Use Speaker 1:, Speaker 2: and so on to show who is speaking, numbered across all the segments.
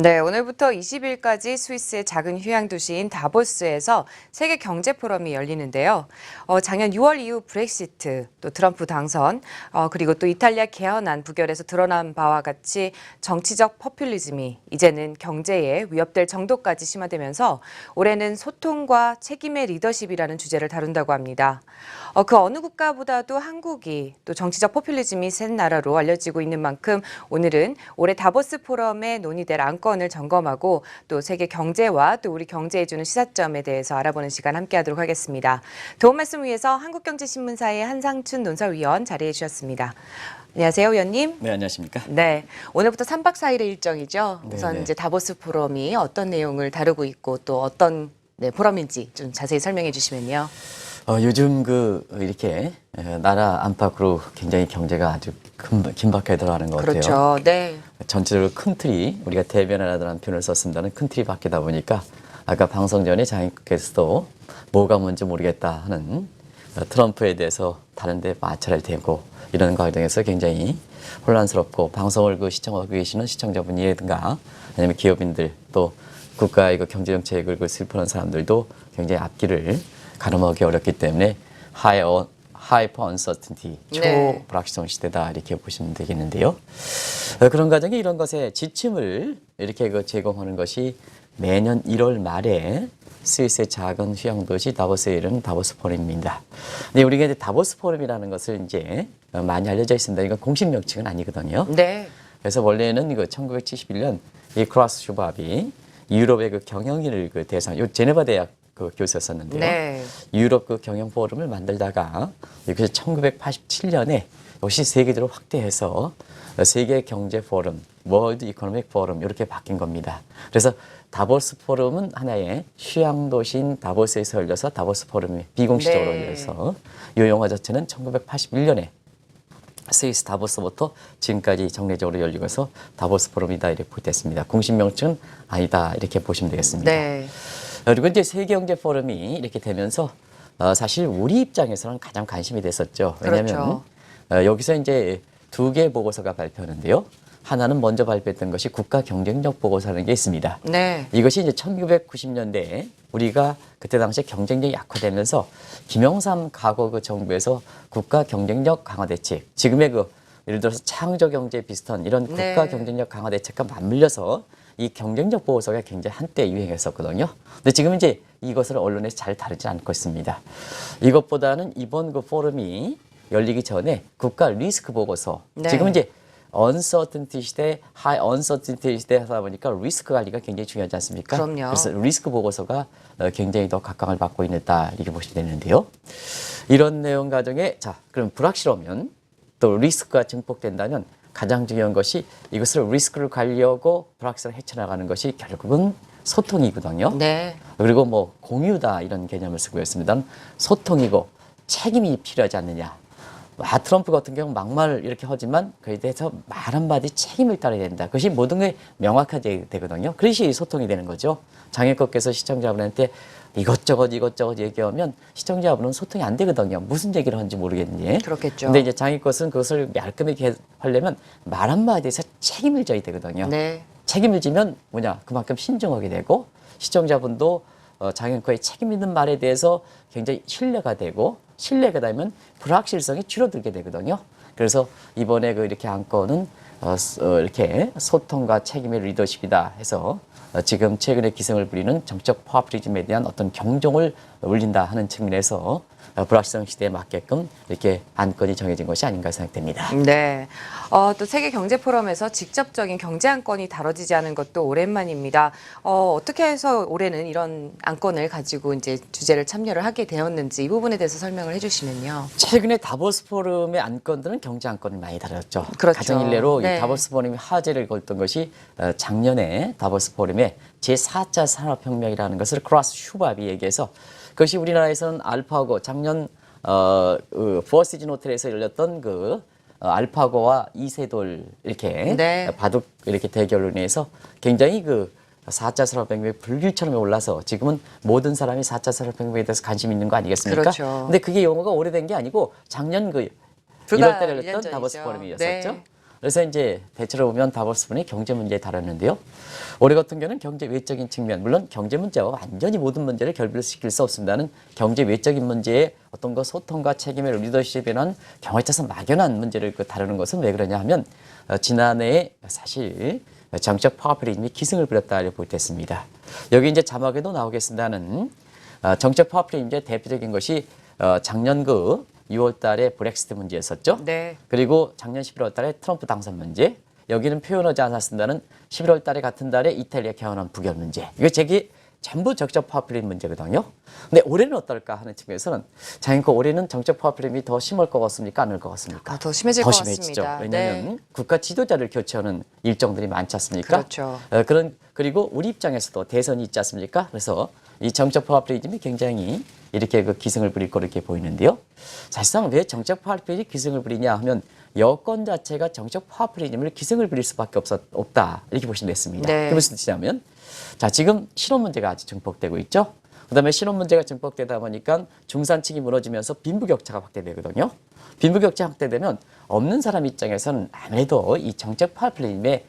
Speaker 1: 네, 오늘부터 20일까지 스위스의 작은 휴양 도시인 다보스에서 세계 경제 포럼이 열리는데요. 작년 6월 이후 브렉시트, 또 트럼프 당선, 그리고 또 이탈리아 개헌안 부결에서 드러난 바와 같이 정치적 포퓰리즘이 이제는 경제에 위협될 정도까지 심화되면서 올해는 소통과 책임의 리더십이라는 주제를 다룬다고 합니다. 그 어느 국가보다도 한국이 또 정치적 포퓰리즘이 센 나라로 알려지고 있는 만큼 오늘은 올해 다보스 포럼에 논의될 안건을 점검하고 또 세계 경제와 또 우리 경제에 주는 시사점에 대해서 알아보는 시간 함께하도록 하겠습니다. 도움 말씀 위해서 한국경제신문사의 한상춘 논설위원 자리해 주셨습니다. 안녕하세요, 위원님.
Speaker 2: 네, 안녕하십니까?
Speaker 1: 네, 오늘부터 3박 4일의 일정이죠. 우선
Speaker 2: 네네.
Speaker 1: 이제 다보스 포럼이 어떤 내용을 다루고 있고 또 어떤 포럼인지 좀 자세히 설명해 주시면요.
Speaker 2: 요즘 이렇게 나라 안팎으로 굉장히 경제가 아주 긴박하게 들어가는 것 같아요.
Speaker 1: 그렇죠. 네.
Speaker 2: 전체적으로 큰 틀이 우리가 대변하라는 표현을 썼습니다는 큰 틀이 바뀌다 보니까 아까 방송 전에 장님께서도 뭐가 뭔지 모르겠다 하는 트럼프에 대해서 다른데 마찰을 대고 이런 과정에서 굉장히 혼란스럽고 방송을 시청하고 계시는 시청자분이든가 아니면 기업인들 또 국가의 경제정책을 슬퍼하는 사람들도 굉장히 앞길을 가늠하기 어렵기 때문에 하이퍼 언서튼티,
Speaker 1: 네.
Speaker 2: 초불확실성 시대다 이렇게 보시면 되겠는데요. 그런 과정에 이런 것에 지침을 이렇게 제공하는 것이 매년 1월 말에 스위스의 작은 휴양도시 다보스에 이르는 다보스 포럼입니다. 근데 우리가 이제 다보스 포럼이라는 것을 이제 많이 알려져 있습니다. 이건 공식 명칭은 아니거든요.
Speaker 1: 네.
Speaker 2: 그래서 원래는 1971년 이 클라우스 슈밥이 유럽의 경영인을 대상, 제네바 대학 교수였었는데요.
Speaker 1: 네.
Speaker 2: 유럽 경영 포럼을 만들다가 여기서 1987년에 역시 세계적으로 확대해서 세계 경제 포럼, 월드 이코노믹 포럼 이렇게 바뀐 겁니다. 그래서 다보스 포럼은 하나의 휴양 도시인 다보스에서 열려서 다보스 포럼이 비공식적으로
Speaker 1: 네.
Speaker 2: 열려서 이 용어 자체는 1981년에 스위스 다보스부터 지금까지 정례적으로 열리고 해서 다보스 포럼이다 이렇게 됐습니다. 공식 명칭은 아니다 이렇게 보시면 되겠습니다.
Speaker 1: 네.
Speaker 2: 그리고 이제 세계경제 포럼이 이렇게 되면서 사실 우리 입장에서는 가장 관심이 됐었죠. 왜냐하면
Speaker 1: 그렇죠.
Speaker 2: 여기서 이제 두 개의 보고서가 발표하는데요. 하나는 먼저 발표했던 것이 국가 경쟁력 보고서라는 게 있습니다.
Speaker 1: 네.
Speaker 2: 이것이 이제 1990년대에 우리가 그때 당시에 경쟁력이 약화되면서 김영삼 과거 정부에서 국가 경쟁력 강화 대책, 지금의 예를 들어서 창조 경제 비슷한 이런
Speaker 1: 네.
Speaker 2: 국가 경쟁력 강화 대책과 맞물려서 이 경쟁력 보고서가 굉장히 한때 유행했었거든요. 근데 지금 이제 이것을 언론에서 잘 다루지 않고 있습니다. 이것보다는 이번 포럼이 열리기 전에 국가 리스크 보고서,
Speaker 1: 네.
Speaker 2: 지금 이제 언서튼티 시대, 하이 언서튼티 시대 하다 보니까 리스크 관리가 굉장히 중요하지 않습니까?
Speaker 1: 그럼요.
Speaker 2: 그래서 리스크 보고서가 굉장히 더 각광을 받고 있다 이렇게 보시면 되는데요. 이런 내용 가정에 그럼 불확실하면 또 리스크가 증폭된다면 가장 중요한 것이 이것을 리스크를 관리하고 불확실을 헤쳐나가는 것이 결국은 소통이거든요.
Speaker 1: 네.
Speaker 2: 그리고 공유다 이런 개념을 쓰고 있습니다. 소통이고 책임이 필요하지 않느냐. 트럼프 같은 경우 막말 이렇게 하지만 그에 대해서 말 한마디 책임을 따라야 된다. 그것이 모든 게 명확하게 되거든요. 그것이 소통이 되는 거죠. 장애껏께서 시청자분한테 이것저것 얘기하면 시청자분은 소통이 안 되거든요. 무슨 얘기를 하는지 모르겠니.
Speaker 1: 그렇겠죠.
Speaker 2: 근데 이제 장애껏은 그것을 깔끔하게 하려면 말 한마디에서 책임을 져야 되거든요.
Speaker 1: 네.
Speaker 2: 책임을 지면 그만큼 신중하게 되고 시청자분도 장애껏의 책임 있는 말에 대해서 굉장히 신뢰가 되고 신뢰가 되면 불확실성이 줄어들게 되거든요. 그래서 이번에 이렇게 안건은 이렇게 소통과 책임의 리더십이다 해서 지금 최근에 기승을 부리는 정책 포퓰리즘에 대한 어떤 경종을 울린다 하는 측면에서 불확실성 시대에 맞게끔 이렇게 안건이 정해진 것이 아닌가 생각됩니다.
Speaker 1: 네. 또 세계 경제 포럼에서 직접적인 경제 안건이 다뤄지지 않은 것도 오랜만입니다. 어떻게 해서 올해는 이런 안건을 가지고 이제 주제를 참여를 하게 되었는지 이 부분에 대해서 설명을 해주시면요.
Speaker 2: 최근에 다보스 포럼의 안건들은 경제 안건을 많이 다뤘죠.
Speaker 1: 그렇죠.
Speaker 2: 가장 일례로
Speaker 1: 네.
Speaker 2: 이 다보스 포럼이 화제를 걸었던 것이 작년에 다보스 포럼에 제4차 산업혁명이라는 것을 클라우스 슈밥이 얘기해서 그것이 우리나라에서는 알파고 작년 포어시즌 호텔에서 열렸던 알파고와 이세돌 이렇게
Speaker 1: 네.
Speaker 2: 바둑 이렇게 대결로 인해서 굉장히 4차 산업혁명이 불길처럼 올라서 지금은 모든 사람이 4차 산업혁명에 대해서 관심 있는 거 아니겠습니까?
Speaker 1: 그렇죠.
Speaker 2: 근데 그게 용어가 오래된 게 아니고 작년
Speaker 1: 불과
Speaker 2: 1월 달에
Speaker 1: 1년
Speaker 2: 열렸던 다보스
Speaker 1: 전이죠.
Speaker 2: 포럼이었었죠.
Speaker 1: 네.
Speaker 2: 그래서 이제 대체로 보면 다보스분이 경제 문제에 다뤘는데요. 올해 같은 경우는 경제 외적인 측면, 물론 경제 문제와 완전히 모든 문제를 결별시킬 수 없습니다는 경제 외적인 문제에 어떤 거 소통과 책임의 리더십에 대한 경우에 따라서 막연한 문제를 다루는 것은 왜 그러냐 하면 지난해에 사실 정책 파워플리즘이 기승을 부렸다고 볼 때 있습니다. 여기 이제 자막에도 나오겠습니다는 정책 파워플리즘의 대표적인 것이 작년 6월 달에 브렉시트 문제였었죠.
Speaker 1: 네.
Speaker 2: 그리고 작년 11월 달에 트럼프 당선 문제. 여기는 표현하지 않았습니다는 11월 달에 같은 달에 이탈리아 개헌안 부결 문제. 이게 제게 전부 정책 파워플리즘 문제거든요. 근데 올해는 어떨까 하는 측면에서는 장인코 올해는 정책 파워플리즘이 더 심할 것 같습니까? 않을 것 같습니까?
Speaker 1: 더 심해질
Speaker 2: 더
Speaker 1: 것
Speaker 2: 심해지죠.
Speaker 1: 같습니다.
Speaker 2: 왜냐하면
Speaker 1: 네.
Speaker 2: 국가 지도자를 교체하는 일정들이 많지 않습니까?
Speaker 1: 그렇죠.
Speaker 2: 그리고 우리 입장에서도 대선이 있지 않습니까? 그래서 이 정책 파워플리즘이 굉장히 이렇게 기승을 부릴 거로 이렇게 보이는데요. 사실상 왜 정책 파워플리즘이 기승을 부리냐 하면 여권 자체가 정책 파워플리즘을 기승을 부릴 수밖에 없다 이렇게 보시면 됐습니다.
Speaker 1: 네.
Speaker 2: 그게 무슨 뜻이냐면 자 지금 실업 문제가 아주 증폭되고 있죠. 그다음에 실업 문제가 증폭되다 보니까 중산층이 무너지면서 빈부격차가 확대되거든요. 빈부격차 확대되면 없는 사람 입장에서는 아무래도 이 정책 파워플리즘의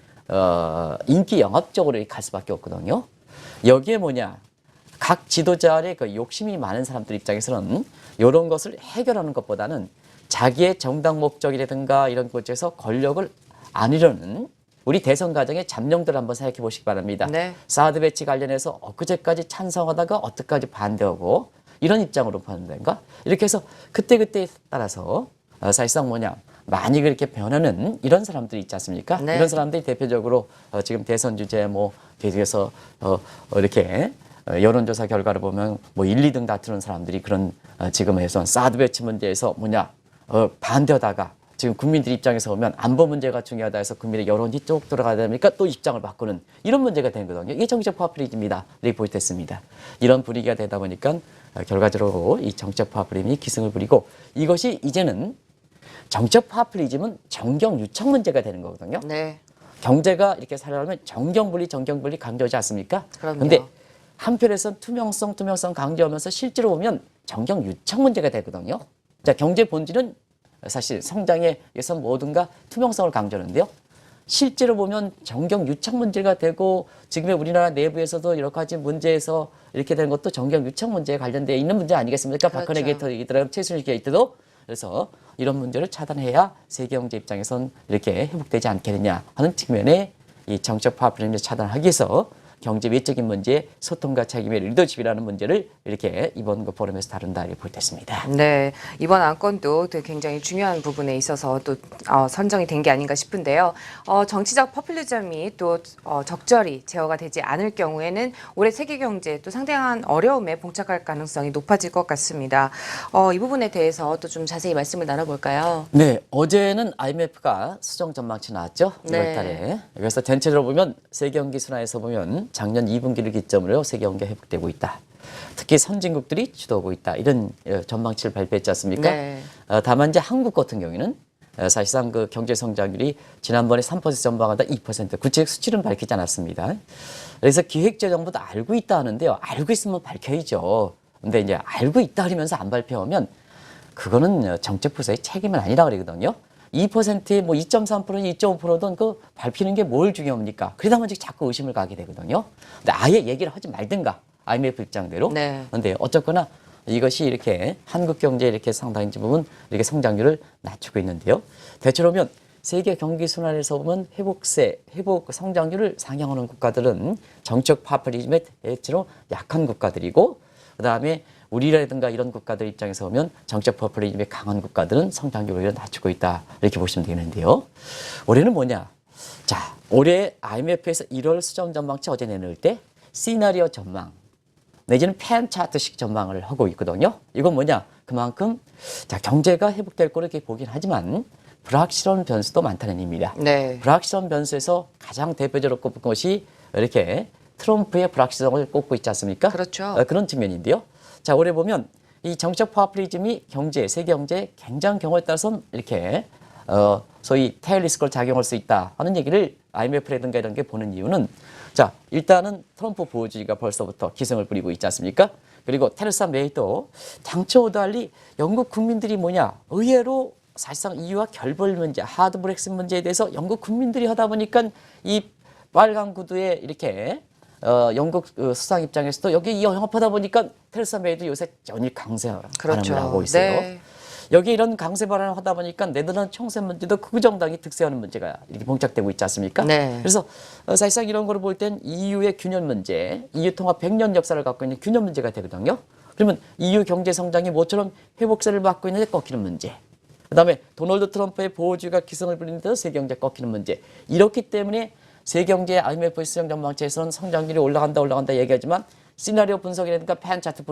Speaker 2: 인기 영합적으로 갈 수밖에 없거든요. 여기에 뭐냐? 각 지도자의 그 욕심이 많은 사람들 입장에서는 이런 것을 해결하는 것보다는 자기의 정당 목적이라든가 이런 곳에서 권력을 안으려는 우리 대선 과정의 잠룡들 한번 생각해 보시기 바랍니다.
Speaker 1: 네.
Speaker 2: 사드 배치 관련해서 엊그제까지 찬성하다가 어떻게까지 반대하고 이런 입장으로 보는 건가? 이렇게 해서 그때그때에 따라서 사실상 뭐냐? 많이 그렇게 변하는 이런 사람들이 있지 않습니까?
Speaker 1: 네.
Speaker 2: 이런 사람들이 대표적으로 지금 대선 주제 계속해서 이렇게 여론조사 결과를 보면 1, 2등 다투는 사람들이 그런 지금에선 사드 배치 문제에서 반대하다가 지금 국민들 입장에서 보면 안보 문제가 중요하다 해서 국민의 여론이 쭉 돌아가다 보니까 또 입장을 바꾸는 이런 문제가 된 거거든요. 이게 정책 파워플리즘입니다. 이렇게 볼 때 있습니다. 이런 분위기가 되다 보니까 결과적으로 이 정책 파워플리즘이 기승을 부리고 이것이 이제는 정책 파워플리즘은 정경 유착 문제가 되는 거거든요.
Speaker 1: 네.
Speaker 2: 경제가 이렇게 살아가면 정경분리 강조하지 않습니까?
Speaker 1: 그럼요.
Speaker 2: 그런데 한편에선 투명성 강조하면서 실제로 보면 정경 유착 문제가 되거든요. 자, 경제 본질은 사실 성장에 의해서 뭐든가 투명성을 강조하는데요. 실제로 보면 정경 유착 문제가 되고 지금의 우리나라 내부에서도 여러 가지 문제에서 이렇게 되는 것도 정경 유착 문제에 관련되어 있는 문제 아니겠습니까?
Speaker 1: 그렇죠.
Speaker 2: 박근혜 게이트라든가 최순실 게이트도. 그래서 이런 문제를 차단해야 세계 경제 입장에선 이렇게 회복되지 않겠느냐 하는 측면에 이 정책 파워플리즘을 차단하기 위해서 경제 외적인 문제의 소통과 책임의 리더십이라는 문제를 이렇게 이번 포럼에서 다룬다 이렇게 볼 때 있습니다.
Speaker 1: 네, 이번 안건도 굉장히 중요한 부분에 있어서 또 선정이 된 게 아닌가 싶은데요. 정치적 포퓰리즘이 또 적절히 제어가 되지 않을 경우에는 올해 세계 경제 또 상당한 어려움에 봉착할 가능성이 높아질 것 같습니다. 이 부분에 대해서 또 좀 자세히 말씀을 나눠볼까요?
Speaker 2: 네, 어제는 IMF가 수정 전망치 나왔죠.
Speaker 1: 네.
Speaker 2: 2월 달에. 그래서 전체적으로 보면 세계 경기 순환에서 보면 작년 2분기를 기점으로 세계 경기가 회복되고 있다. 특히 선진국들이 주도하고 있다. 이런 전망치를 발표했지 않습니까?
Speaker 1: 네.
Speaker 2: 다만 이제 한국 같은 경우에는 사실상 그 경제 성장률이 지난번에 3% 전망하다 2% 구체적 수치는 밝히지 않았습니다. 그래서 기획재정부도 알고 있다 하는데요. 알고 있으면 밝혀야죠. 근데 이제 알고 있다 하면서 안 발표하면 그거는 정책부서의 책임은 아니라 그러거든요. 2%에 2.3%는 2.5%든 그 밝히는 게 뭘 중요합니까? 그러다 보니 자꾸 의심을 가게 되거든요. 근데 아예 얘기를 하지 말든가. IMF 입장대로.
Speaker 1: 네.
Speaker 2: 근데 어쨌거나 이것이 이렇게 한국 경제에 이렇게 상당히 부분 이렇게 성장률을 낮추고 있는데요. 대체로 보면 세계 경기 순환에서 보면 회복 성장률을 상향하는 국가들은 정책 파퓰리즘에 대체로 약한 국가들이고 그다음에 우리라든가 이런 국가들 입장에서 보면 정책 포퓰리즘이 강한 국가들은 성장률을 낮추고 있다. 이렇게 보시면 되는데요. 올해는 뭐냐? 자, 올해 IMF에서 1월 수정 전망치 어제 내놓을 때 시나리오 전망 내지는 펜 차트식 전망을 하고 있거든요. 이건 뭐냐? 그만큼 자, 경제가 회복될 거로 이렇게 보긴 하지만 불확실한 변수도 많다는 의미입니다.
Speaker 1: 네.
Speaker 2: 불확실한 변수에서 가장 대표적으로 꼽은 것이 이렇게 트럼프의 불확실성을 꼽고 있지 않습니까?
Speaker 1: 그렇죠.
Speaker 2: 그런 측면인데요. 자, 올해 보면 이 정책 파퓰리즘이 세계 경제에 굉장한 경우에 따라서는 이렇게 소위 테일 리스크를 작용할 수 있다 하는 얘기를 IMF라든가 이런 게 보는 이유는 자, 일단은 트럼프 보호주의가 벌써부터 기승을 부리고 있지 않습니까? 그리고 테레사 메이도 당초와 달리 영국 국민들이 의외로 사실상 EU와 결별 문제, 하드 브렉sit 문제에 대해서 영국 국민들이 하다 보니까 이 빨간 구두에 이렇게 영국 수상 입장에서도 여기 영업하다 보니까 테레사 메이도 요새 연일 강세
Speaker 1: 그렇죠.
Speaker 2: 발언을 하고 있어요.
Speaker 1: 네.
Speaker 2: 여기 이런 강세 발언을 하다 보니까 네덜란드 총선 문제도 극우 정당이 득세하는 문제가 이렇게 봉착되고 있지 않습니까?
Speaker 1: 네.
Speaker 2: 그래서 사실상 이런 거를 볼 땐 EU의 균열 문제, EU 통합 100년 역사를 갖고 있는 균열 문제가 되거든요. 그러면 EU 경제 성장이 모처럼 회복세를 맞고 있는데 꺾이는 문제. 그다음에 도널드 트럼프의 보호주의가 기승을 부리는데도 세계 경제 꺾이는 문제. 이렇기 때문에 세계 경제 IMF 수정 전망치에서는 성장률이 올라간다 얘기하지만 시나리오 분석이라든가 판 차트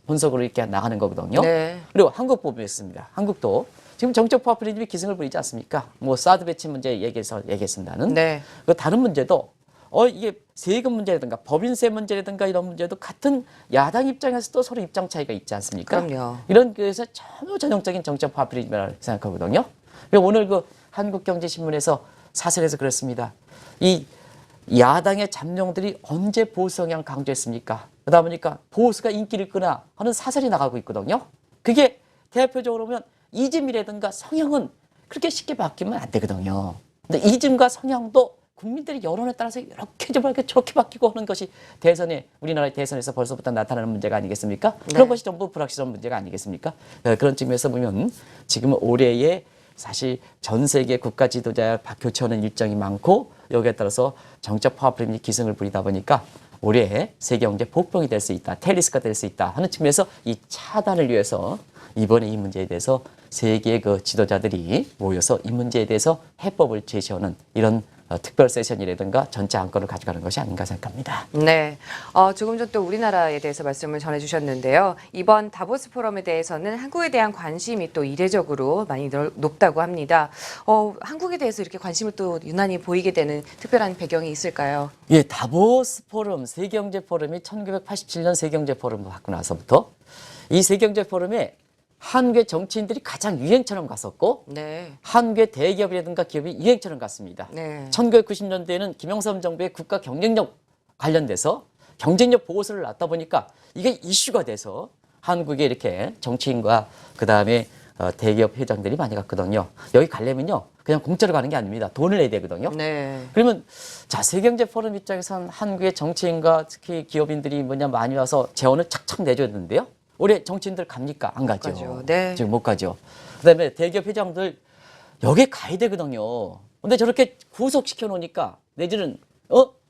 Speaker 2: 분석으로 이렇게 나가는 거거든요.
Speaker 1: 네.
Speaker 2: 그리고 한국 보겠습니다. 한국도 지금 정책 포퓰리즘이 기승을 부리지 않습니까? 뭐 사드 배치 문제 얘기했습니다는.
Speaker 1: 네.
Speaker 2: 그 다른 문제도 이게 세금 문제라든가 법인세 문제라든가 이런 문제도 같은 야당 입장에서도 서로 입장 차이가 있지 않습니까?
Speaker 1: 그럼요.
Speaker 2: 이런 그래서 전혀 전형적인 정책 포퓰리즘이라고 생각하거든요. 그리고 오늘 그 한국경제신문에서 사설에서 그랬습니다. 이 야당의 잠룡들이 언제 보수 성향 강조했습니까? 그러다 보니까 보수가 인기를 끄나 하는 사설이 나가고 있거든요. 그게 대표적으로 보면 이즘이라든가 성향은 그렇게 쉽게 바뀌면 안 되거든요. 근데 이즘과 성향도 국민들의 여론에 따라서 이렇게 저렇게 저렇게 바뀌고 하는 것이 우리나라의 대선에서 벌써부터 나타나는 문제가 아니겠습니까?
Speaker 1: 네.
Speaker 2: 그런 것이 전부 불확실한 문제가 아니겠습니까? 그런 측면에서 보면 지금 올해에 사실 전 세계 국가 지도자의 교체하는 일정이 많고 여기에 따라서 정책 파워프림이 기승을 부리다 보니까 올해 세계 경제 복병이 될 수 있다, 테리스가 될 수 있다 하는 측면에서 이 차단을 위해서 이번에 이 문제에 대해서 세계의 그 지도자들이 모여서 이 문제에 대해서 해법을 제시하는 이런 특별 세션이라든가 전체 안건을 가져가는 것이 아닌가 생각합니다.
Speaker 1: 네, 조금 전 또 우리나라에 대해서 말씀을 전해주셨는데요. 이번 다보스 포럼에 대해서는 한국에 대한 관심이 또 이례적으로 많이 높다고 합니다. 한국에 대해서 이렇게 관심을 또 유난히 보이게 되는 특별한 배경이 있을까요?
Speaker 2: 예, 다보스 포럼, 세계경제 포럼이 1987년 세계경제 포럼을 받고 나서부터 이 세계경제 포럼에 한국의 정치인들이 가장 유행처럼 갔었고
Speaker 1: 네.
Speaker 2: 한국의 대기업이라든가 기업이 유행처럼 갔습니다.
Speaker 1: 네.
Speaker 2: 1990년대에는 김영삼 정부의 국가 경쟁력 관련돼서 경쟁력 보고서를 놨다 보니까 이게 이슈가 돼서 한국에 이렇게 정치인과 그다음에 대기업 회장들이 많이 갔거든요. 여기 가려면요 그냥 공짜로 가는 게 아닙니다. 돈을 내야 되거든요.
Speaker 1: 네.
Speaker 2: 그러면 자 세계경제 포럼 입장에서는 한국의 정치인과 특히 기업인들이 많이 와서 재원을 착착 내줘야 되는데요. 올해 정치인들 갑니까? 안 가죠.
Speaker 1: 가죠. 네.
Speaker 2: 지금 못 가죠. 그다음에 대기업 회장들 여기 가야 되거든요. 근데 저렇게 구속시켜 놓으니까 내지는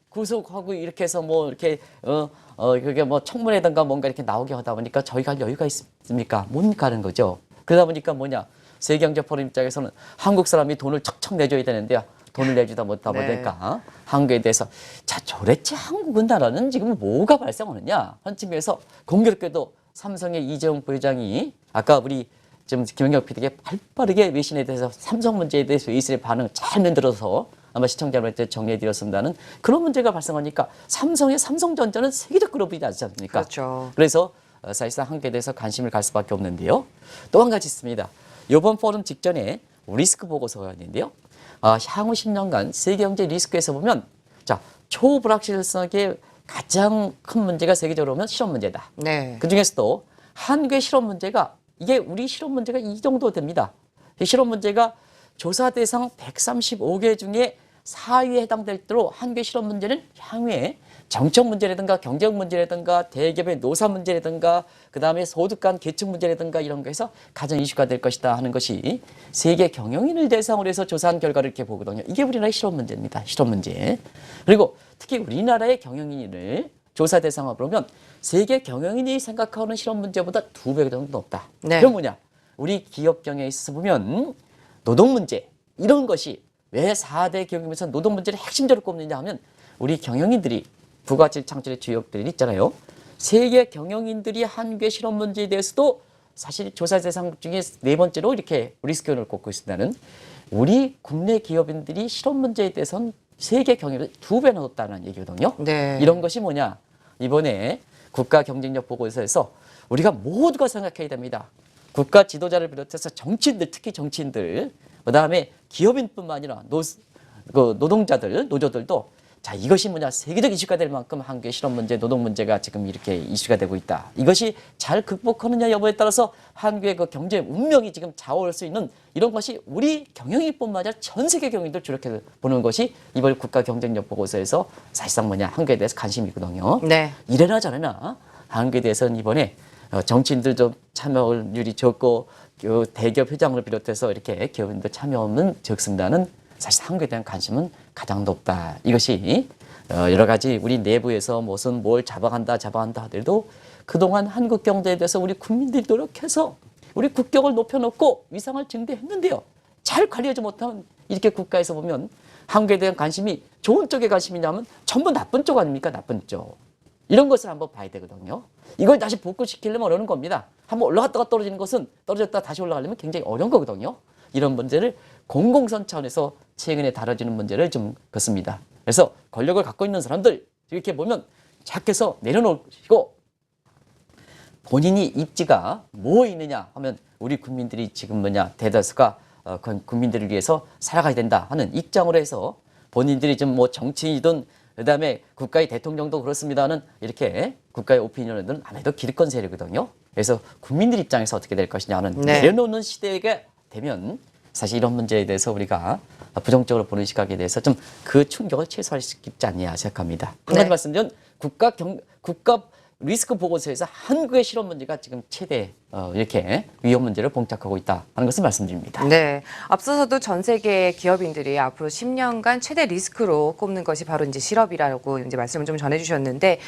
Speaker 2: 구속하고 이렇게 해서 뭐 이렇게 그게 뭐 청문회든가 뭔가 이렇게 나오게 하다 보니까 저희가 할 여유가 있습니까? 못 가는 거죠. 그러다 보니까 세계경제 포럼 입장에서는 한국 사람이 돈을 척척 내줘야 되는데요. 돈을 내주다 못하다
Speaker 1: 네.
Speaker 2: 보니까 한국에 대해서 도대체 한국은 나라는 지금 뭐가 발생하느냐 하는 측면에서 공교롭게도 삼성의 이재용 부회장이 아까 우리 지금 김영경 PD에게 발빠르게 외신에 대해서 삼성 문제에 대해서 외신의 반응을 잘 만들어서 아마 시청자분한테 정리해드렸습니다는 그런 문제가 발생하니까 삼성의 삼성전자는 세계적 그룹이지 않습니까?
Speaker 1: 그렇죠.
Speaker 2: 그래서 사실상 한국에 대해서 관심을 갈 수밖에 없는데요. 또 한 가지 있습니다. 이번 포럼 직전에 리스크 보고서가 있는데요. 향후 10년간 세계경제 리스크에서 보면 초불확실성의 가장 큰 문제가 세계적으로 보면 실업 문제다.
Speaker 1: 네.
Speaker 2: 그중에서도 한국의 실업 문제가 이게 우리 실업 문제가 이 정도 됩니다. 이 실업 문제가 조사 대상 135개 중에 4위에 해당될 대로 한국의 실업 문제는 향후에 정책 문제라든가 경제적 문제라든가 대기업의 노사 문제라든가 그다음에 소득 간 계층 문제라든가 이런 거에서 가장 이슈가 될 것이다 하는 것이 세계 경영인을 대상으로 해서 조사한 결과를 이렇게 보거든요. 이게 우리나라의 실업 문제입니다. 실업 문제. 그리고 특히 우리나라의 경영인을 조사 대상으로 보면 세계 경영인이 생각하는 실업 문제보다 2배 정도 높다.
Speaker 1: 네.
Speaker 2: 그럼 우리 기업 경영에 있어서 보면 노동 문제 이런 것이 왜 4대 기업에서 노동 문제를 핵심적으로 꼽느냐 하면 우리 경영인들이 부가가치 창출의 주역들이 있잖아요. 세계 경영인들이 한국의 실업 문제에 대해서도 사실 조사 대상 중에 4번째로 이렇게 리스크를 꼽고 있습니다는 우리 국내 기업인들이 실업 문제에 대해서는 세계 경영을 2배나 높다는 얘기거든요.
Speaker 1: 네.
Speaker 2: 이런 것이 이번에 국가 경쟁력 보고서에서 우리가 모두가 생각해야 됩니다. 국가 지도자를 비롯해서 정치인들, 특히 정치인들, 그다음에 기업인뿐만 아니라 노동자들, 노조들도 자, 이것이 뭐냐, 세계적 이슈가 될 만큼 한국의 실업 문제, 노동 문제가 지금 이렇게 이슈가 되고 있다. 이것이 잘 극복하느냐 여부에 따라서 한국의 그 경제 운명이 지금 좌우할 수 있는 이런 것이 우리 경영인뿐만 아니라 전 세계 경영인들 저렇게 보는 것이 이번 국가 경쟁력 보고서에서 사실상 뭐냐, 한국에 대해서 관심이 있거든요.
Speaker 1: 네.
Speaker 2: 이래나 저래나 한국에 대해서는 이번에 정치인들 좀 참여율이 적고 그 대기업 회장을 비롯해서 이렇게 기업인들 참여는 적습니다는 사실 한국에 대한 관심은 가장 높다. 이것이 여러 가지 우리 내부에서 무슨 뭘 잡아간다 하더라도 그동안 한국 경제에 대해서 우리 국민들이 노력해서 우리 국격을 높여놓고 위상을 증대했는데요. 잘 관리하지 못하면 이렇게 국가에서 보면 한국에 대한 관심이 좋은 쪽에 관심이냐면 전부 나쁜 쪽 아닙니까? 나쁜 쪽. 이런 것을 한번 봐야 되거든요. 이걸 다시 복구시키려면 어려운 겁니다. 한번 올라갔다가 떨어지는 것은 떨어졌다가 다시 올라가려면 굉장히 어려운 거거든요. 이런 문제를 공공선 차원에서 최근에 다뤄지는 문제를 좀 걷습니다. 그래서 권력을 갖고 있는 사람들 이렇게 보면 착해서 내려놓으시고 본인이 입지가 뭐 있느냐 하면 우리 국민들이 지금 뭐냐 대다수가 국민들을 위해서 살아가야 된다 하는 입장으로 해서 본인들이 좀 뭐 정치인이든 그다음에 국가의 대통령도 그렇습니다는 이렇게 국가의 오피니언은 아무래도 기득권 세력이거든요. 그래서 국민들 입장에서 어떻게 될 것이냐는
Speaker 1: 네.
Speaker 2: 내려놓는 시대가 되면 사실 이런 문제에 대해서 우리가 부정적으로 보는 시각에 대해서 좀 그 충격을 최소화할 수 있지 않냐 생각합니다. 한 가지
Speaker 1: 네.
Speaker 2: 말씀드리면 국가 리스크 보고서에서 한국의 실업 문제가 지금 최대 이렇게 위험 문제를 봉착하고 있다 하는 것을 말씀드립니다.
Speaker 1: 네. 앞서서도 전 세계 기업인들이 앞으로 10년간 최대 리스크로 꼽는 것이 바로 이제 실업이라고 이제 말씀을 좀 전해주셨는데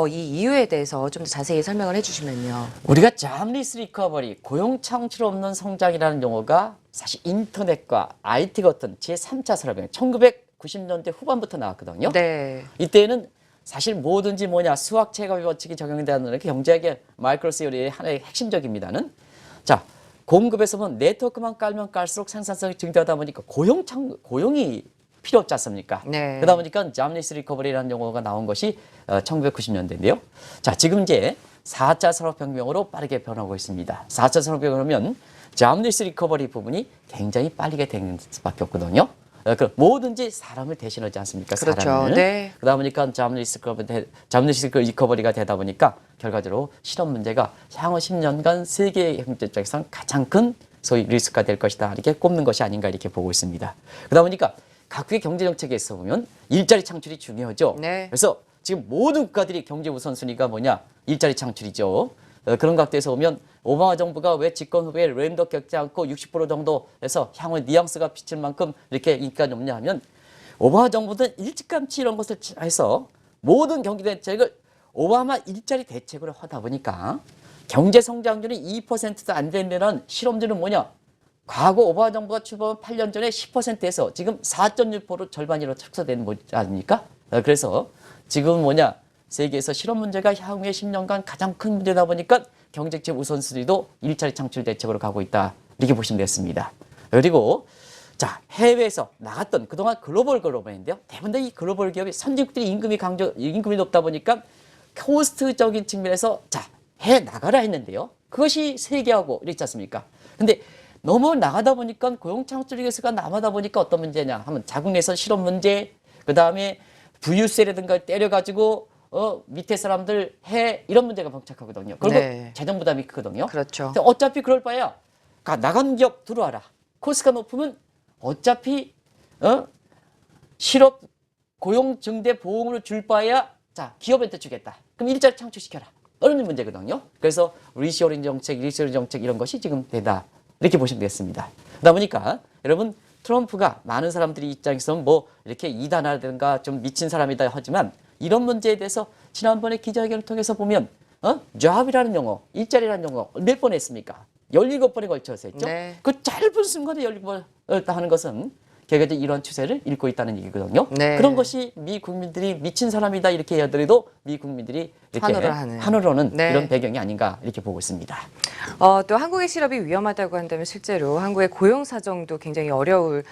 Speaker 1: 이 이유에 대해서 좀 더 자세히 설명을 해주시면요.
Speaker 2: 우리가 잠리스 리커버리, 고용 창출 없는 성장이라는 용어가 사실 인터넷과 IT 같은 제3차 산업혁명 1990년대 후반부터 나왔거든요.
Speaker 1: 네.
Speaker 2: 이때는 사실 뭐든지 뭐냐 수학 체감의 법칙이 적용되는 게 경제학의 마이크로 시어리의 하나의 핵심적입니다는 자 공급에서 보면 네트워크만 깔면 깔수록 생산성이 증대하다 보니까 고용이 필요 없지 않습니까?
Speaker 1: 네.
Speaker 2: 그러다 보니까 잠리스 리커버리라는 용어가 나온 것이 1990년대인데요. 자 지금 이제 4차 산업혁명으로 빠르게 변하고 있습니다. 4차 산업혁명이면 잠리스 리커버리 부분이 굉장히 빠르게 되는 수밖에 없거든요. 뭐든지 사람을 대신하지 않습니까?
Speaker 1: 그렇죠.
Speaker 2: 사람을.
Speaker 1: 네.
Speaker 2: 그러다 보니까 잠리스 리커버리가 되다 보니까 결과적으로 실업 문제가 향후 10년간 세계 경제 쪽에서는 가장 큰 소위 리스크가 될 것이다. 이렇게 꼽는 것이 아닌가 이렇게 보고 있습니다. 그러다 보니까 각국의 경제 정책에서 보면 일자리 창출이 중요하죠.
Speaker 1: 네.
Speaker 2: 그래서 지금 모든 국가들이 경제 우선순위가 뭐냐? 일자리 창출이죠. 그런 각도에서 보면 오바마 정부가 왜 집권 후에 램도 겪지 않고 60% 정도에서 향후 뉘앙스가 비칠 만큼 이렇게 인기가 높냐 하면 오바마 정부는 일찌감치 이런 것을 해서 모든 경기 대책을 오바마 일자리 대책으로 하다 보니까 경제 성장률이 2%도 안 되는 데는 실업률은 뭐냐? 과거 오바마 정부가 출범한 8년 전에 10%에서 지금 4.6% 절반으로 축소되는 거 아닙니까? 그래서 지금 뭐냐? 세계에서 실업 문제가 향후의 10년간 가장 큰 문제다 보니까 경제적 우선순위도 일자리 창출 대책으로 가고 있다. 이렇게 보시면 되겠습니다. 그리고 자 해외에서 나갔던 그동안 글로벌인데요. 대부분 다 이 글로벌 기업이 선진국들이 임금이 높다 보니까 코스트적인 측면에서 자 해 나가라 했는데요. 그것이 세계하고 이렇지 않습니까? 근데 너무 나가다 보니까 고용 창출 리스크가 남아다 보니까 어떤 문제냐 하면 자국내에서 실업 문제, 그 다음에 부유세라든가 때려가지고 밑에 사람들 해 이런 문제가 봉착하거든요. 그리고
Speaker 1: 네.
Speaker 2: 재정 부담이 크거든요.
Speaker 1: 그렇죠.
Speaker 2: 근데 어차피 그럴 바에야 나간 기업 들어와라. 코스가 높으면 어차피 실업 고용 증대 보험으로 줄 바에야 자 기업한테 주겠다. 그럼 일자리 창출시켜라. 이런 문제거든요. 그래서 리시어링 정책 이런 것이 지금 되다. 이렇게 보시면 되겠습니다. 그러다 보니까 여러분 트럼프가 많은 사람들이 입장에서는 뭐 이렇게 이단하든가 좀 미친 사람이다 하지만 이런 문제에 대해서 지난번에 기자회견을 통해서 보면 job이라는 용어, 일자리라는 용어 몇 번 했습니까? 17번에 걸쳐서 했죠.
Speaker 1: 네.
Speaker 2: 그 짧은 순간에 17번 하는 것은 결과적으로 이런 추세를 읽고 있다는 얘기거든요.
Speaker 1: 네.
Speaker 2: 그런 것이 미 국민들이 미친 사람이다 이렇게 하더라도 미 국민들이 이렇게 환호를 하는
Speaker 1: 네.
Speaker 2: 이런 배경이 아닌가 이렇게 보고 있습니다.
Speaker 1: 또 한국의 실업이 위험하다고 한다면 실제로 한국의 고용 사정도 굉장히 어려울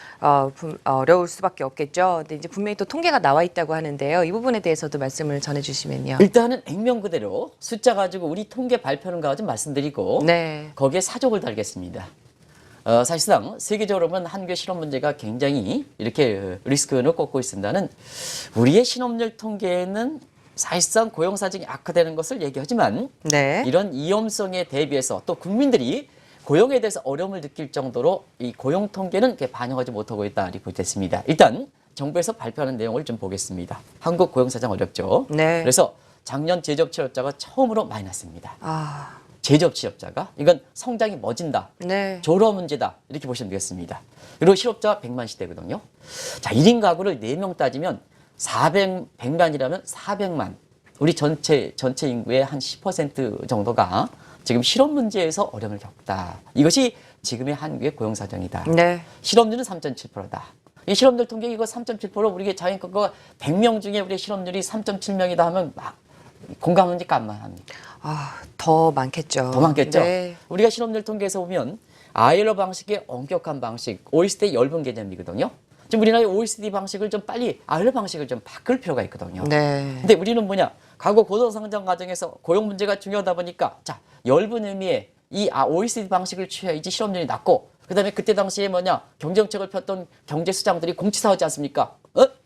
Speaker 1: 수밖에 없겠죠. 근데 이제 분명히 또 통계가 나와 있다고 하는데요. 이 부분에 대해서도 말씀을 전해주시면요.
Speaker 2: 일단은 액면 그대로 숫자 가지고 우리 통계 발표는 가지고 말씀드리고
Speaker 1: 네.
Speaker 2: 거기에 사족을 달겠습니다. 사실상 세계적으로 보면 한국의 실업 문제가 굉장히 이렇게 리스크를 꽂고 있습니다는 우리의 실업률 통계에는 사실상 고용 사정이 악화되는 것을 얘기하지만
Speaker 1: 네.
Speaker 2: 이런 위험성에 대비해서 또 국민들이 고용에 대해서 어려움을 느낄 정도로 이 고용 통계는 이렇게 반영하지 못하고 있다 이렇게 보겠습니다. 일단 정부에서 발표하는 내용을 좀 보겠습니다. 한국 고용 사정 어렵죠.
Speaker 1: 네.
Speaker 2: 그래서 작년 제조업 취업자가 처음으로 마이너스입니다.
Speaker 1: 아,
Speaker 2: 제조업 취업자가 이건 성장이 멎은다.
Speaker 1: 네.
Speaker 2: 조러 문제다. 이렇게 보시면 되겠습니다. 그리고 실업자 100만 시대거든요. 자, 1인 가구를 4명 따지면 100만이라면 400만. 우리 전체 인구의 한 10% 정도가 지금 실업 문제에서 어려움을 겪다. 이것이 지금의 한국의 고용 사정이다.
Speaker 1: 네.
Speaker 2: 실업률은 3.7%다. 이 실업률 통계 이거 3.7% 우리 자연국가 100명 중에 우리 실업률이 3.7명이다 하면 막 공감합니까? 안 합니까?
Speaker 1: 아, 더 많겠죠.
Speaker 2: 더 많겠죠.
Speaker 1: 네.
Speaker 2: 우리가 실업률 통계에서 보면 아이엘로 방식의 엄격한 방식, OECD의 엷은 개념이거든요. 지금 우리나라의 OECD 방식을 좀 빨리 아이엘로 방식을 좀 바꿀 필요가 있거든요.
Speaker 1: 네.
Speaker 2: 근데 우리는 뭐냐? 과거 고도성장 과정에서 고용 문제가 중요하다 보니까 자, 엷은 의미의 이 OECD 방식을 취해야지 실업률이 낮고 그다음에 그때 당시에 뭐냐? 경제정책을 폈던 경제 수장들이 공치사하지 않습니까?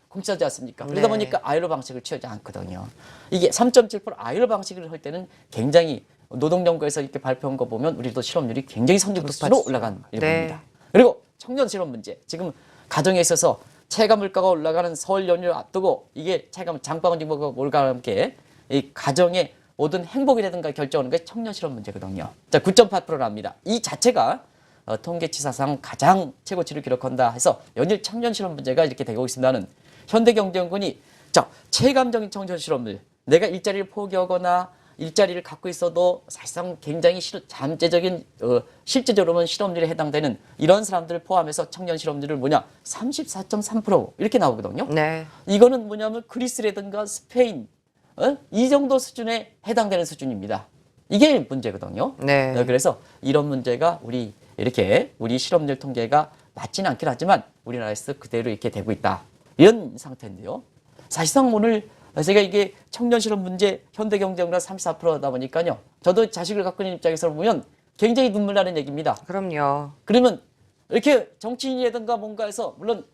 Speaker 2: 공치하지 않습니까? 그러다
Speaker 1: 네.
Speaker 2: 보니까 아이로 방식을 취하지 않거든요. 이게 3.7% 아이로 방식을 할 때는 굉장히 노동연구에서 이렇게 발표한 거 보면 우리도 실업률이 굉장히 선진국 수준으로 올라간 일입니다.
Speaker 1: 네.
Speaker 2: 그리고 청년 실업 문제. 지금 가정에 있어서 체감 물가가 올라가는 설 연휴를 앞두고 이게 체감 장바구니가 올라가는 함께 이 가정의 모든 행복이라든가 결정하는 게 청년 실업 문제거든요. 자, 9.8%랍니다. 이 자체가 통계치사상 가장 최고치를 기록한다 해서 연일 청년 실업 문제가 이렇게 되고 있습니다는 현대경제연구원이 자, 체감적인 청년 실업률, 내가 일자리를 포기하거나 일자리를 갖고 있어도 사실상 굉장히 잠재적인 실제적으로는 실업률에 해당되는 이런 사람들을 포함해서 청년 실업률을 뭐냐 34.3% 이렇게 나오거든요.
Speaker 1: 네.
Speaker 2: 이거는 뭐냐면 그리스라든가 스페인 이 정도 수준에 해당되는 수준입니다. 이게 문제거든요.
Speaker 1: 네.
Speaker 2: 그래서 이런 문제가 우리 실업률 통계가 맞지는 않긴 하지만 우리나라에서 그대로 이렇게 되고 있다. 이런 상태인데요. 사실상 오늘 제가 이게 청년 실업 문제 현대경제연구가 34%다 보니까요. 저도 자식을 갖고 있는 입장에서 보면 굉장히 눈물 나는 얘기입니다.
Speaker 1: 그럼요.
Speaker 2: 그러면 이렇게 정치인이라든가 뭔가 해서 물론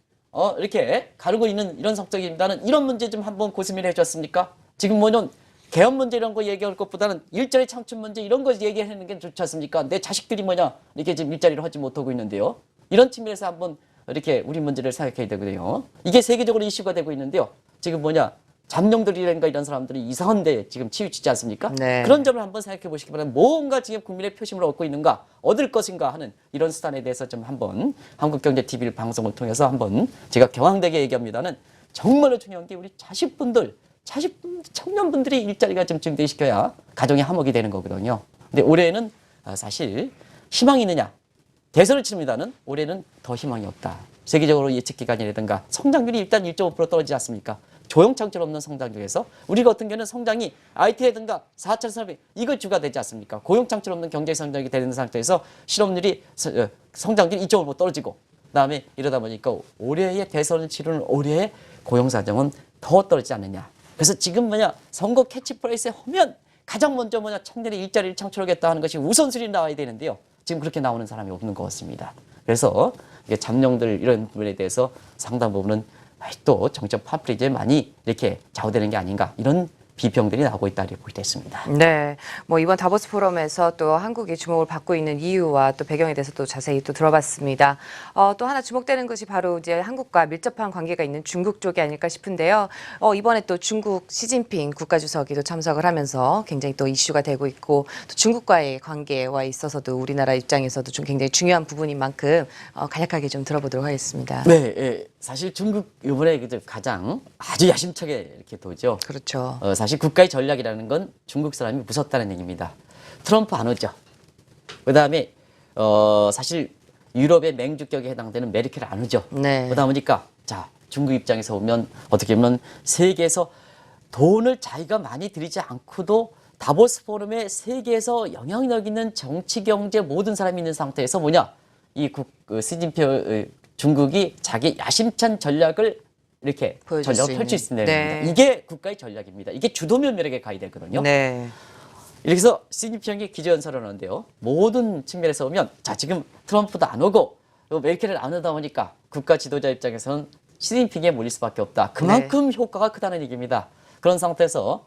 Speaker 2: 이렇게 가르고 있는 이런 성격입니다는 이런 문제 좀 한번 고민을 해줬습니까? 지금 뭐냐면 개헌 문제 이런 거 얘기할 것보다는 일자리 창출 문제 이런 거 얘기하는 게 좋지 않습니까? 내 자식들이 뭐냐 이렇게 지금 일자리를 하지 못하고 있는데요. 이런 측면에서 한번 이렇게 우리 문제를 생각해야 되거든요. 이게 세계적으로 이슈가 되고 있는데요. 지금 뭐냐 잠룡들이라든가 이런 사람들이 이상한 데 지금 치우치지 않습니까?
Speaker 1: 네.
Speaker 2: 그런 점을 한번 생각해 보시기 바랍니다. 뭔가 지금 국민의 표심을 얻고 있는가, 얻을 것인가 하는 이런 수단에 대해서 좀 한번 한국경제TV 방송을 통해서 한번 제가 경황되게 얘기합니다는 정말로 중요한 게 우리 자식분들, 청년분들이 일자리가 좀 증대시켜야 가정의 화목이 되는 거거든요. 근데 올해는 사실 희망이 있느냐? 대선을 치릅니다는 올해는 더 희망이 없다. 세계적으로 예측 기간이라든가 성장률이 일단 1.5% 떨어지지 않습니까? 조용창출 없는 성장률에서 우리 같은 경우는 성장이 IT라든가 4차 산업이 이거 주가 되지 않습니까? 고용창출 없는 경제 성장이 되는 상태에서 실업률이 성장률이 2.5% 떨어지고 그다음에 이러다 보니까 올해의 대선을 치르는 올해의 고용 사정은 더 떨어지지 않느냐. 그래서 지금 뭐냐 선거 캐치프레이스에 하면 가장 먼저 뭐냐 청년의 일자리를 창출하겠다 하는 것이 우선순위 나와야 되는데요. 지금 그렇게 나오는 사람이 없는 것 같습니다. 그래서 이게 잠룡들 이런 부분에 대해서 상당 부분은 또 정책 파퓰리즘에 많이 이렇게 좌우되는 게 아닌가 이런 비평들이 나오고 있다고 보게 됐습니다.
Speaker 1: 네, 뭐 이번 다보스 포럼에서 또 한국이 주목을 받고 있는 이유와 또 배경에 대해서 또 자세히 또 들어봤습니다. 또 하나 주목되는 것이 바로 이제 한국과 밀접한 관계가 있는 중국 쪽이 아닐까 싶은데요. 이번에 또 중국 시진핑 국가주석이 또 참석을 하면서 굉장히 또 이슈가 되고 있고 또 중국과의 관계와 있어서도 우리나라 입장에서도 좀 굉장히 중요한 부분인 만큼 간략하게 좀 들어보도록 하겠습니다.
Speaker 2: 네, 예, 사실 중국 이번에 가장 아주 야심차게 이렇게 도죠.
Speaker 1: 그렇죠.
Speaker 2: 사실 국가의 전략이라는 건 중국 사람이 무섭다는 얘기입니다. 트럼프 안 오죠. 그다음에 사실 유럽의 맹주격에 해당되는 메르켈 안 오죠.
Speaker 1: 네.
Speaker 2: 그러다 보니까 자 중국 입장에서 보면 어떻게 보면 세계에서 돈을 자기가 많이 들이지 않고도 다보스 포럼에 세계에서 영향력 있는 정치, 경제 모든 사람이 있는 상태에서 뭐냐 시진핑 중국이 자기 야심찬 전략을 이렇게
Speaker 1: 보여줄
Speaker 2: 전략을
Speaker 1: 수
Speaker 2: 펼칠 수 있는
Speaker 1: 있는. 네.
Speaker 2: 이게 국가의 전략입니다. 이게 주도면 매력에 가야 되거든요.
Speaker 1: 네.
Speaker 2: 이렇게 해서 시진핑이 기조연설을 하는데요. 모든 측면에서 보면 자 지금 트럼프도 안 오고 메르켈을 안 오다 보니까 국가 지도자 입장에서는 시진핑에 몰릴 수밖에 없다. 그만큼 효과가 크다는 얘기입니다. 그런 상태에서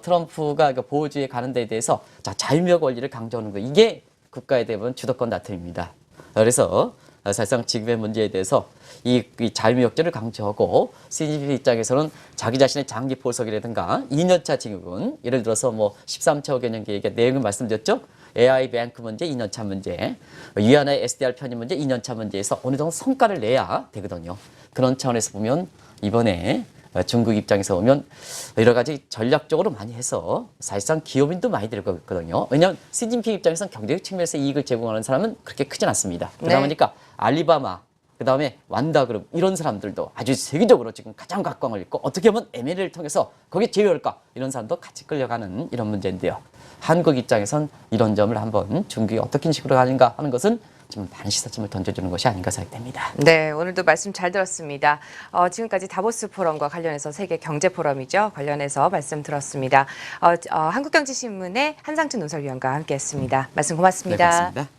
Speaker 2: 트럼프가 보호주의에 가는 데에 대해서 자 자유무역 원리를 강조하는 거 이게 국가에 대한 주도권 다툼입니다. 그래서 사실상 지금의 문제에 대해서 이 자유무역제를 강조하고 시진핑 입장에서는 자기 자신의 장기 포석이라든가 2년차 징역은 예를 들어서 뭐 13차 개년 계획의 내용을 말씀드렸죠. AI 뱅크 문제 2년차 문제, 위안화의 SDR 편입 문제 2년차 문제에서 어느 정도 성과를 내야 되거든요. 그런 차원에서 보면 이번에 중국 입장에서 보면 여러 가지 전략적으로 많이 해서 사실상 기업인도 많이 들어가거든요. 왜냐하면 시진핑 입장에서는 경제적 측면에서 이익을 제공하는 사람은 그렇게 크진 않습니다. 그러다 보니까 알리바마, 그다음에 완다그룹 이런 사람들도 아주 세계적으로 지금 가장 각광을 있고 어떻게 보면 M&A를 통해서 거기에 제휴할까 이런 사람도 같이 끌려가는 이런 문제인데요. 한국 입장에선 이런 점을 한번 중국이 어떻게 식으로 가는가 하는 것은 좀 많은 시사점을 던져주는 것이 아닌가 생각됩니다.
Speaker 1: 네, 오늘도 말씀 잘 들었습니다. 지금까지 다보스 포럼과 관련해서 세계 경제 포럼이죠. 관련해서 말씀 들었습니다. 한국경제신문의 한상춘 논설위원과 함께했습니다. 말씀 고맙습니다.
Speaker 2: 네, 고맙습니다.